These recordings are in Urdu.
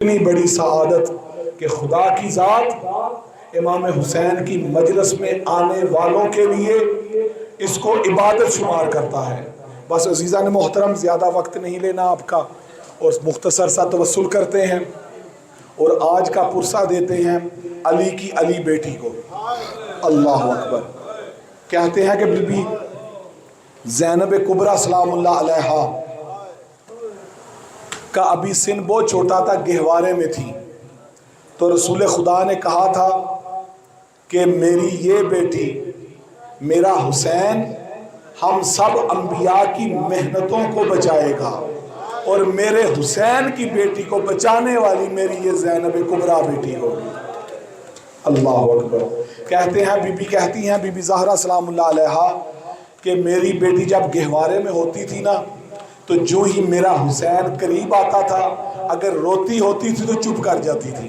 اتنی بڑی سعادت کہ خدا کی ذات امام حسین کی مجلس میں آنے والوں کے لیے اس کو عبادت شمار کرتا ہے۔ بس عزیزان محترم، زیادہ وقت نہیں لینا آپ کا اور مختصر سا توسل کرتے ہیں اور آج کا پرسہ دیتے ہیں علی کی علی بیٹی کو۔ اللہ اکبر۔ کہتے ہیں کہ بی بی زینب کبریٰ سلام اللہ علیہا کا ابھی سن بہت چھوٹا تھا، گہوارے میں تھی، تو رسول خدا نے کہا تھا کہ میری یہ بیٹی میرا حسین ہم سب انبیاء کی محنتوں کو بچائے گا اور میرے حسین کی بیٹی کو بچانے والی میری یہ زینب کبریٰ بیٹی ہوگی۔ اللہ اکبر۔ کہتے ہیں بی بی کہتی ہیں بی بی زہرا سلام اللہ علیہا کہ میری بیٹی جب گہوارے میں ہوتی تھی نا تو جو ہی میرا حسین قریب آتا تھا اگر روتی ہوتی تھی تو چپ کر جاتی تھی۔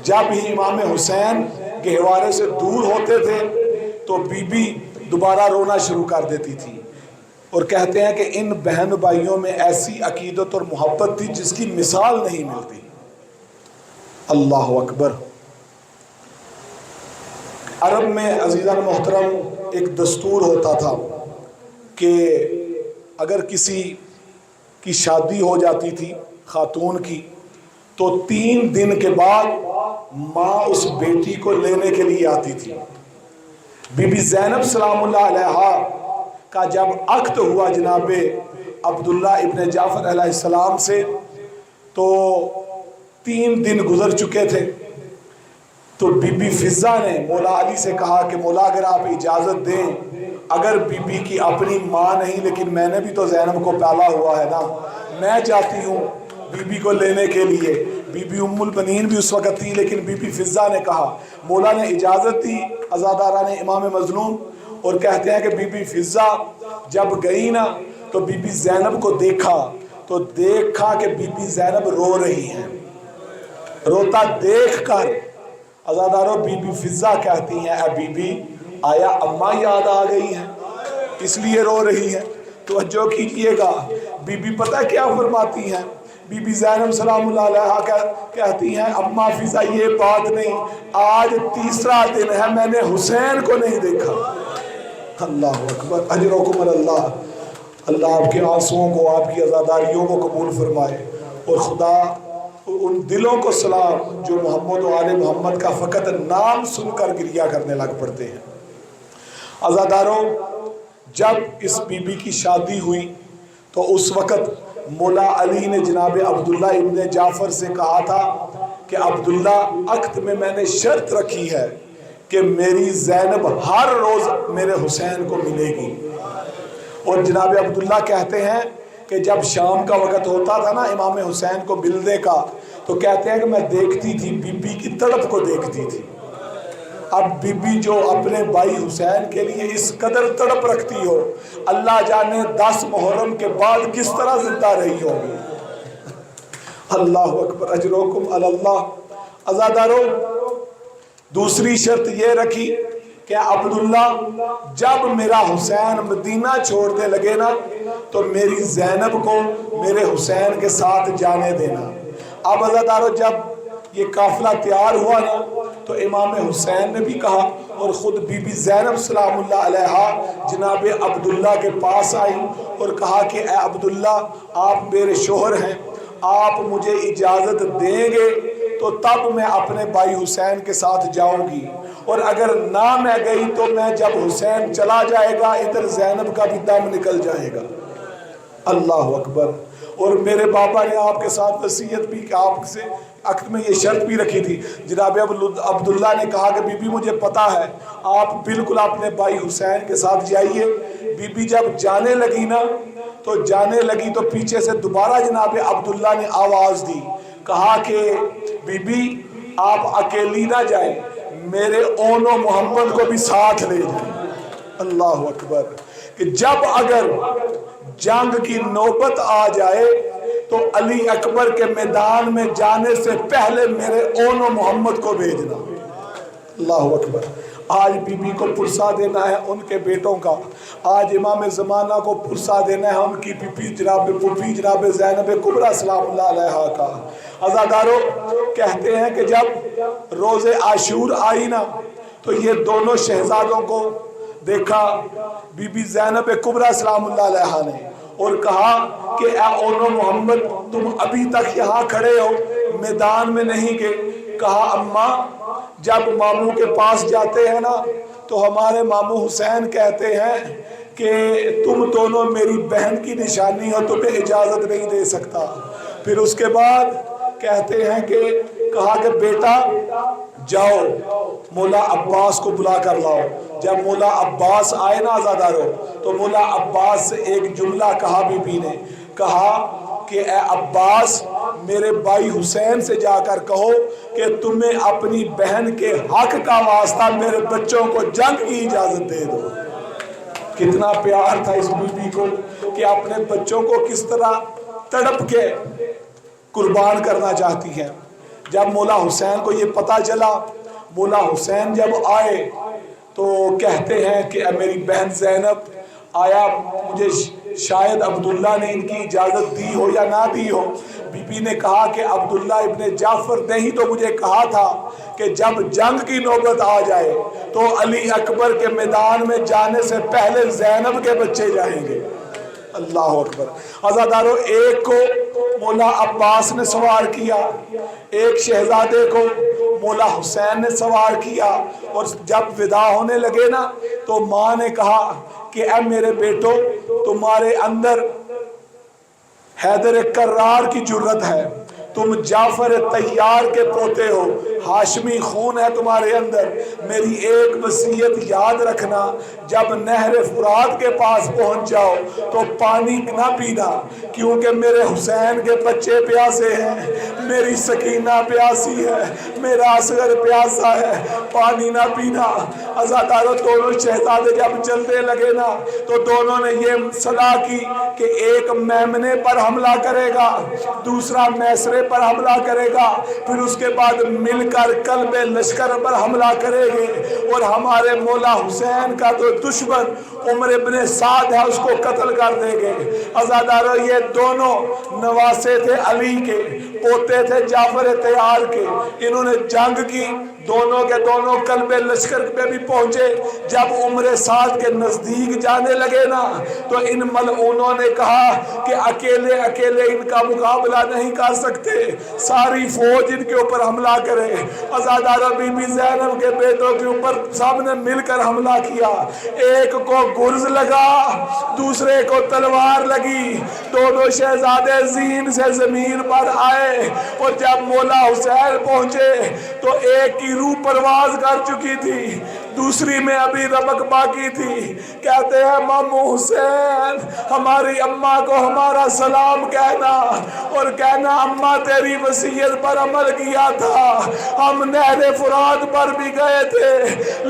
جب ہی امام حسین گہوارے سے دور ہوتے تھے تو بی بی دوبارہ رونا شروع کر دیتی تھی، اور کہتے ہیں کہ ان بہن بھائیوں میں ایسی عقیدت اور محبت تھی جس کی مثال نہیں ملتی۔ اللہ اکبر۔ عرب میں عزیزان محترم ایک دستور ہوتا تھا کہ اگر کسی کی شادی ہو جاتی تھی خاتون کی تو 3 دن کے بعد ماں اس بیٹی کو لینے کے لیے آتی تھی۔ بی بی زینب سلام اللہ علیہا کا جب عقد ہوا جناب عبداللہ ابن جعفر علیہ السلام سے تو 3 دن گزر چکے تھے، تو بی بی فضہ نے مولا علی سے کہا کہ مولا اگر آپ اجازت دیں، اگر بی بی کی اپنی ماں نہیں لیکن میں نے بھی تو زینب کو پالا ہوا ہے نا، میں جاتی ہوں بی بی کو لینے کے لیے۔ بی بی ام البنین بھی اس وقت تھی، لیکن بی بی فضہ نے کہا، مولا نے اجازت دی عزاداران امام مظلوم، اور کہتے ہیں کہ بی بی فضہ جب گئی نا تو بی بی زینب کو دیکھا تو دیکھا کہ بی بی زینب رو رہی ہیں۔ روتا دیکھ کر عزاداروں بی بی فضہ کہتی ہیں اے بی بی آیا اماں یاد آ گئی ہیں اس لیے رو رہی ہیں؟ توجہ کیجئے گا، بی بی پتہ کیا فرماتی ہیں؟ بی بی زینب سلام اللہ علیہا کہتی ہیں اماں فضہ یہ بات نہیں، آج 3را دن ہے میں نے حسین کو نہیں دیکھا۔ اللہ اکبر۔ اجرکم اللہ۔ اللہ آپ کے آنسوؤں کو، آپ کی عزاداریوں کو قبول فرمائے، اور خدا ان دلوں کو سلام جو محمد و آل محمد کا فقط نام سن کر گریہ کرنے لگ پڑتے ہیں۔ عزاداروں، جب اس بی بی کی شادی ہوئی تو اس وقت مولا علی نے جناب عبداللہ ابن جعفر سے کہا تھا کہ عبداللہ عقد میں میں نے شرط رکھی ہے کہ میری زینب ہر روز میرے حسین کو ملے گی۔ اور جناب عبداللہ کہتے ہیں کہ جب شام کا وقت ہوتا تھا نا امام حسین کو ملنے کا تو کہتے ہیں کہ میں دیکھتی تھی بی بی کی تڑپ کو دیکھتی تھی۔ اب بی بی جو اپنے بھائی حسین کے لیے اس قدر تڑپ رکھتی ہو، اللہ جانے 10 محرم کے بعد کس طرح زندہ رہی ہوگی۔ اللہ اکبر۔ اجرکم اللہ۔ عزاداروں، دوسری شرط یہ رکھی کہ عبداللہ جب میرا حسین مدینہ چھوڑنے لگے نا تو میری زینب کو میرے حسین کے ساتھ جانے دینا۔ اب عزاداروں، جب یہ قافلہ تیار ہوا نا تو امام حسین نے بھی کہا، اور خود بی بی زینب سلام اللہ علیہا جناب عبداللہ کے پاس آئی اور کہا کہ اے عبداللہ آپ میرے شوہر ہیں، آپ مجھے اجازت دیں گے تو تب میں اپنے بھائی حسین کے ساتھ جاؤں گی، اور اگر نہ میں گئی تو میں جب حسین چلا جائے گا ادھر زینب کا بھی دم نکل جائے گا۔ اللہ اکبر۔ اور میرے بابا نے آپ کے ساتھ وصیت بھی کہ آپ سے عقد میں یہ شرط بھی رکھی تھی۔ جناب عبداللہ نے کہا کہ بی بی مجھے پتا ہے آپ بالکل اپنے بھائی حسین کے ساتھ جائیے۔ بی بی جب جانے لگی نا تو جانے لگی تو پیچھے سے دوبارہ جناب عبداللہ نے آواز دی، کہا کہ بی بی آپ اکیلی نہ جائیں، میرے اون و محمد کو بھی ساتھ لے جائیں۔ اللہ اکبر۔ کہ جب اگر جنگ کی نوبت آ جائے تو علی اکبر کے میدان میں جانے سے پہلے میرے اون و محمد کو بھیجنا۔ اللہ اکبر۔ آج بی بی کو پرسہ دینا ہے ان کے بیٹوں کا، آج امام زمانہ کو پرسہ دینا ہے ان کی پھپھی جناب زینب کبریٰ سلام اللہ علیہا کا۔ عزادارو کہتے ہیں کہ جب روز عاشور آئی نا تو یہ دونوں شہزادوں کو دیکھا بی بی زینب کبریٰ سلام اللہ علیہا نے، اور کہا کہ اے اونو محمد تم ابھی تک یہاں کھڑے ہو، میدان میں نہیں گئے۔ کہا اماں جب ماموں کے پاس جاتے ہیں نا تو ہمارے ماموں حسین کہتے ہیں کہ تم دونوں میری بہن کی نشانی ہو، تمہیں اجازت نہیں دے سکتا۔ پھر اس کے بعد کہتے ہیں کہ کہا کہ بیٹا جاؤ مولا عباس کو بلا کر لاؤ۔ جب مولا عباس آئے نا عزادارو تو مولا عباس سے ایک جملہ کہا بی بی نے، کہا کہ اے عباس میرے بھائی حسین سے جا کر کہو کہ تمہیں اپنی بہن کے حق کا واسطہ میرے بچوں کو جنگ کی اجازت دے دو۔ کتنا پیار تھا اس بی بی کو کہ اپنے بچوں کو کس طرح تڑپ کے قربان کرنا چاہتی ہے۔ جب مولا حسین کو یہ پتہ چلا، مولا حسین جب آئے تو کہتے ہیں کہ اے میری بہن زینب آیا مجھے شاید عبداللہ نے ان کی اجازت دی ہو یا نہ دی ہو۔ بی بی نے کہا کہ عبداللہ ابن جعفر نے ہی تو مجھے کہا تھا کہ جب جنگ کی نوبت آ جائے تو علی اکبر کے میدان میں جانے سے پہلے زینب کے بچے جائیں گے۔ اللہ اکبر۔ عزادارو ایک کو مولا عباس نے سوار کیا، ایک شہزادے کو مولا حسین نے سوار کیا، اور جب ودا ہونے لگے نا تو ماں نے کہا کہ اے میرے بیٹو تمہارے اندر حیدر کرار کی جرت ہے، تم جعفر طیار کے پوتے ہو، ہاشمی خون ہے تمہارے اندر، میری ایک وصیت یاد رکھنا، جب نہر فرات کے پاس پہنچ جاؤ تو پانی نہ پینا، کیونکہ میرے حسین کے بچے پیاسے ہیں، میری سکینہ پیاسی ہے، میرا اصغر پیاسا ہے، پانی نہ پینا۔ عزادارو دونوں شہزادے جب چلنے لگے نا تو دونوں نے یہ صلاح کی کہ ایک میمنے پر حملہ کرے گا، دوسرا میسرے پر حملہ کرے گا، پھر اس کے بعد مل کر قلب لشکر پر حملہ کرے گے، اور ہمارے مولا حسین کا جو دشمن عمر ابن سعد ہے اس کو قتل کر دیں گے۔ عزادارو یہ دونوں نواسے تھے علی کے، پوتے تھے جعفر طیار کے، انہوں نے جنگ کی، دونوں کے دونوں قلب لشکر پہ بھی پہنچے۔ جب عمر سعد کے نزدیک جانے لگے نا تو ان ملعونوں نے کہا کہ اکیلے ان کا مقابلہ نہیں کر سکتے، ساری فوج ان کے اوپر حملہ کرے۔ عزادارہ بی بی زینب کے بیٹوں کے اوپر سب نے مل کر حملہ کیا، ایک کو گرز لگا دوسرے کو تلوار لگی، دونوں شہزادے زین سے زمین پر آئے، اور جب مولا حسین پہنچے تو ایک کی روح پرواز کر چکی تھی، دوسری میں ابھی رمق باقی تھی۔ کہتے ہیں مامو حسین ہماری اماں کو ہمارا سلام کہنا اور کہنا اماں تیری وصیت پر عمل کیا تھا، ہم نہر فرات پر بھی گئے تھے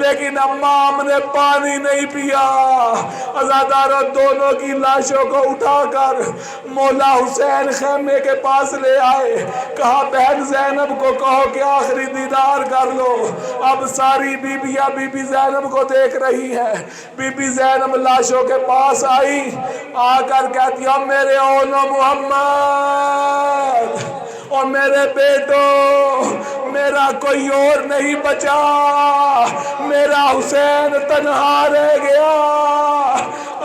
لیکن اماں ہم نے پانی نہیں پیا۔ عزاداروں دونوں کی لاشوں کو اٹھا کر مولا حسین خیمے کے پاس لے آئے، کہا بہن زینب کو کہو کہ آخری دیدار کر لو۔ اب ساری بیبیاں بی بی زینب کو دیکھ رہی ہے، بی بی زینب لاشوں کے پاس آئی، آ کر کہتی ہے میرے اولو محمد اور میرے بیٹو میرا کوئی اور نہیں بچا، میرا حسین تنہا رہ گیا۔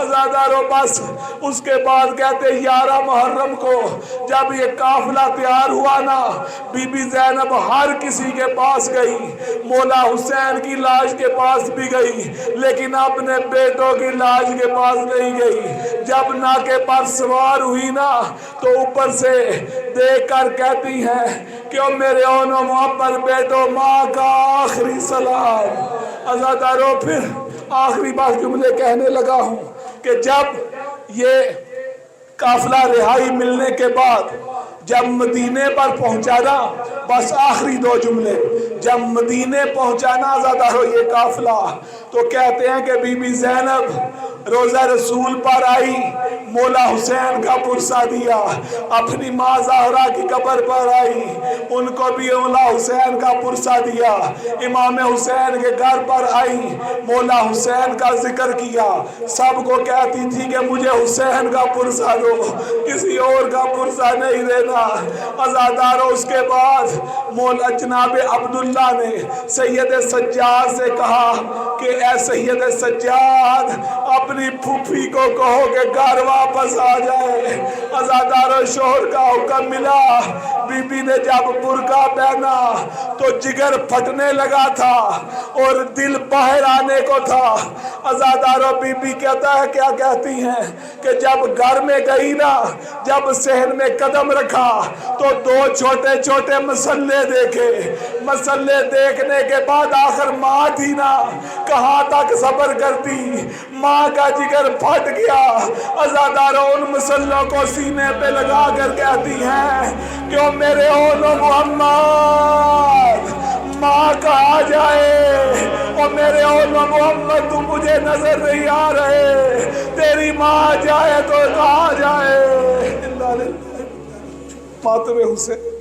عزادارو بس اس کے بعد کہتے 11 محرم کو جب یہ قافلہ تیار ہوا نا، بی بی زینب ہر کسی کے پاس گئی، مولا حسین کی لاش کے پاس بھی گئی لیکن اپنے بیٹوں کی لاش کے پاس نہیں گئی۔ جب ناکے پر سوار ہوئی نا تو اوپر سے دیکھ کر کہتی ہیں کہ او میرے اونو محبت بیٹو ماں کا آخری سلام۔ عزادارو پھر آخری بات جملے کہنے لگا ہوں کہ جب یہ قافلہ رہائی ملنے کے بعد جب مدینے پر پہنچا نا، بس آخری 2 جملے، جب مدینے پہنچانا عزادارو یہ قافلہ تو کہتے ہیں کہ بی بی زینب روزہ رسول پر آئی، مولا حسین کا پرسہ دیا، اپنی ماں زہرا کی قبر پر آئی، ان کو بھی مولا حسین کا پرسہ دیا، امام حسین کے گھر پر آئی، مولا حسین کا ذکر کیا، سب کو کہتی تھی کہ مجھے حسین کا پرسہ دو، کسی اور کا پرسہ نہیں دینا۔ عزاداروں، اس کے بعد مولا جناب عبداللہ نے سید سجاد سے کہا کہ اے سید سجاد، اپنی پھوپھی کو کہو کہ گھر واپس آ جائے۔ عزاداروں، شوہر کا حکم ملا، بی بی نے جب برقع پہنا تو جگر پھٹنے لگا تھا اور دل باہر آنے کو تھا۔ عزاداروں، بی بی کہتا ہے، کیا کہتی ہیں کہ جب گھر میں گئی نا، جب صحن میں قدم رکھا تو دو چھوٹے چھوٹے مسلے دیکھے، مسلے دیکھنے کے بعد آخر ماں تھی نا، کہاں تک صبر کرتی، ماں کا جگر پھٹ گیا۔ عزاداروں، ان مسلوں کو سینے پہ لگا کر کہتی ہیں کہ او میرے اولو محمد، ماں کہاں جائے، او میرے اولو محمد، تم مجھے نظر نہیں آ رہے، تیری ماں جائے تو کہاں جائے۔ ماتم حسین